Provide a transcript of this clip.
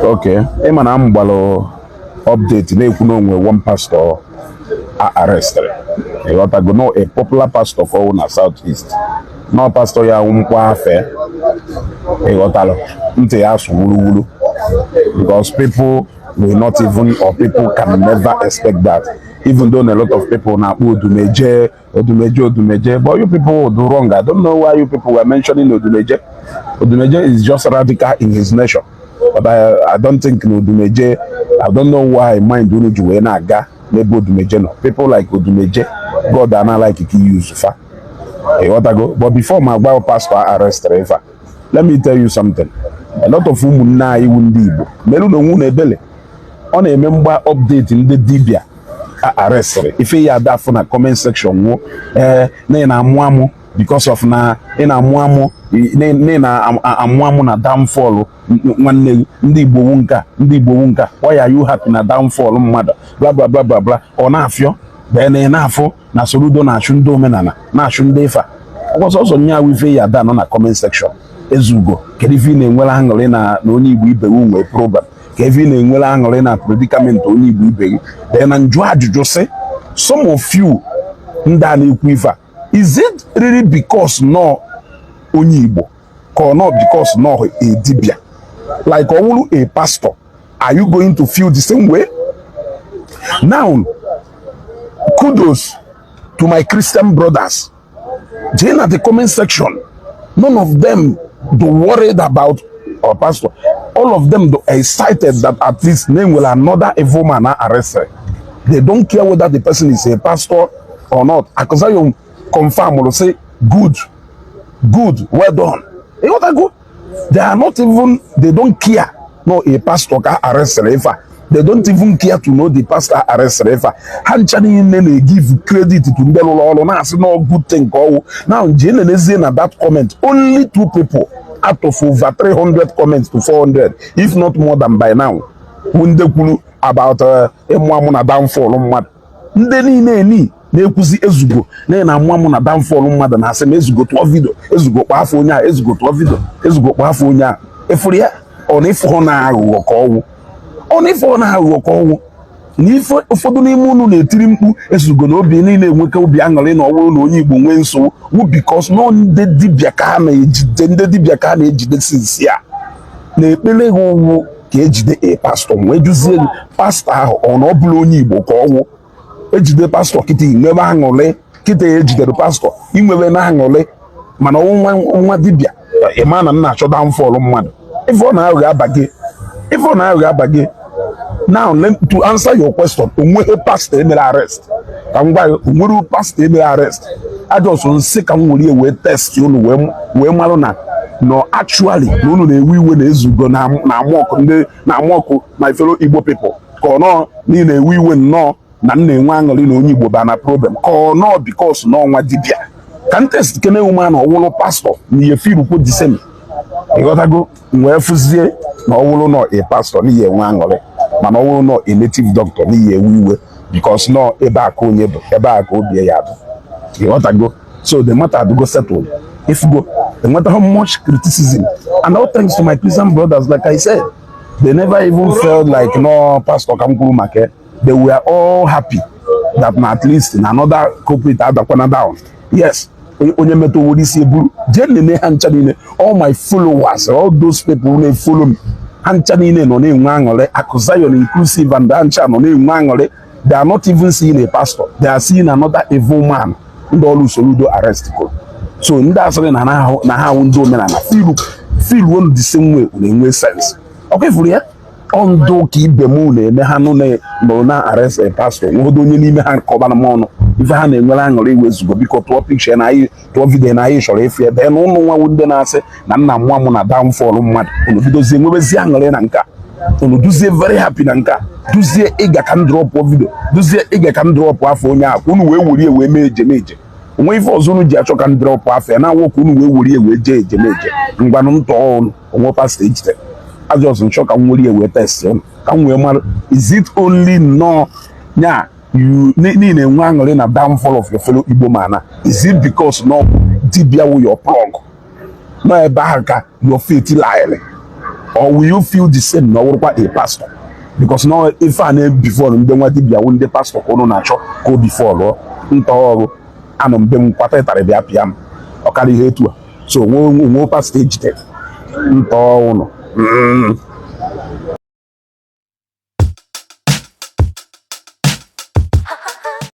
Okay. Emana ambalo update na-ekwu na onwe one pastor arrested. You got to go know a popular pastor for na Southeast. No pastor ya nkwa afe. You got to nte ya wulu because people will not even, or people can never expect that. Even though a lot of people now Odumeje, but you people will do wrong. I don't know why you people were mentioning Odumeje. Odumeje is just radical in his nature. But I don't think Odumeje, I don't know why mind Unuju Naga, maybe Odumeje no. People like Odumeje, God are not like it use. But before my Bible pastor arrested, let me tell you something. A lot of women now even Dibo. Melu no wune bele. On a member update in the Dibia arrested. If you had that from a comment section, na amwamu because of na amwamu na amwamu na downfall. Nwanne ndị Igbo wunka. Why are you happy na downfall mmadụ? Blah blah blah blah blah. Ọ na-afịọ bene na-afụ na Soludo na-achụ ndị omenala na-achụ ndị ife. Also nya wife ya da no na comment section. Ezugo kedu ife na-enwere aṅụrị na onye Igbo ibe nwe problem. Ka ife na-enwere aṅụrị na predicament onye Igbo ibe gị. Then njụ ajụjụ sị some of you ndị a na-ekwu ife. Is it really because no onye Igbo or not because no a dibia? Like a pastor, are you going to feel the same way? Now, kudos to my Christian brothers. Jane at the comment section, none of them do worried about our pastor. All of them are excited that at least name will another evil man arrested. They don't care whether the person is a pastor or not. Because I confirm will say good, well done. You know what I go? They are not even, they don't care. No, a pastor can arrest Refa. They don't even care to know the pastor arrest Refa. Hanchani nene give credit to Ndelo. Now, say no good thing. Now, Jane and that comment, only 2 people out of over 300 comments to 400, if not more than by now, Wundekulu about Mwamuna downfall. Ndeni na-ekwuzi ezugo na amụamụ na downfall mmadụ na asị m ezugo tụọ video ezugo kpa afọ onye a ezugo tụọ video ezugo kpa afọ onye a efuru ya ọ na-ifo na aghụghọ ka ọwụ ọ na-ifo na aghụghọ ka ọwụ na ife ụfọdụ n'ime unu na-etiri mkpu ezugo na obi niile enweke obi aṅụrị na ọwụrụ na onye Igbo nwee nsogbu wụ because no ndị dibịa ka ha na-ejide ndị dibịa ka ha na-ejide sinsi ya na-ekpere ha ụwụ ka ejide a pastor wee juzie pastor ahụ ọ na ọ bụla onye Igbo ka ọwụ ejide pastor kiti nwebe aṅụrị kiti ejidere pastor inwebe na aṅụrị mana nwa dibịa ịma na nna achọ downfall mmadụ ife ọ na-aghọ abagị now to answer your question onwe pastor emere arrest ka m gwa ya onwere pastor emere arrest ajọsọ nsị ka m were wee test unu wee marụ na no actually na unu na-ewe iwe na ezugo na amọkụ ndị na amọkụ my fellow Igbo people ka ọ nọ niile ewe iwe nnọọ na nna enwe aṅụrị na onye Igbo ba na problem ka ọ nọ because na ọnwa dibịa ka ntest kene ume na ọwụlụ pastor na ihe firukwu disem ịghọtago wee fụzie na ọwụlụ nọ a pastor n'ihe enwe aṅụrị mana ọwụlụ nọ a native doctor n'ihe ewe iwe because nọ ebe aka onye bụ ebe aka obie ya bụ ịghọtago so the matter go settled if go enweta how much criticism and all thanks to my Christian brothers like I said they never even felt like no pastor kamkwuru make. They were all happy that at least in another corporate adakwana down. Yes, onye meto wodi si eburu. Jenne hancha nine all my followers, all those people who follow me. Hancha nine no na enwe aṅụrị Akuzayon inclusive and hancha no na enwe aṅụrị. They are not even seeing a pastor. They are seeing another evil man. Ndị ọlụ Soludo arrest ko. So ndị asịrị na ha ndị omenala feel one the same way na-enwe sense. Okay for ya? Ondo ka ibe mu na-eme ha nọ na arrest a pastor nwodo onye n'ime ha kọba na mọnụ ife ha na-enwere aṅụrị iwezugo biko tụọ picture na anyị tụọ video na anyị chọrọ efe ebe na ụmụ nwa ndị na-asị na nna nwa m na downfall mmadụ unu bidozie nwebezi aṅụrị na nka unu duzie very happy na nka duzie ịga ka m drop video duzie ịga ka m drop afọ onye a unu wee wuri wee mee ejemeje onwe ife ọzọ unu ji achọ ka m drop afọ ya na nwoke unu wee wuri wee jee ejemeje mgbanụ ntọ ọnụ onwe pastor ejite I just ensure can we wait test can we is it only no nya you need a wangle in a downfall of your fellow Igbo man? Is it because no dibia with your plug no a barka your feet lie or will you feel the same na ọwụrụkwa a pastor? Because now if I name before ndị nwa dibịa wụ ndị pastor ka unu na-achọ ka o before nta ọrụ anọ mbe m kwata ịtarị bịa pịa m ọkara ihe etu a so nwe pastor ejide nta ọrụ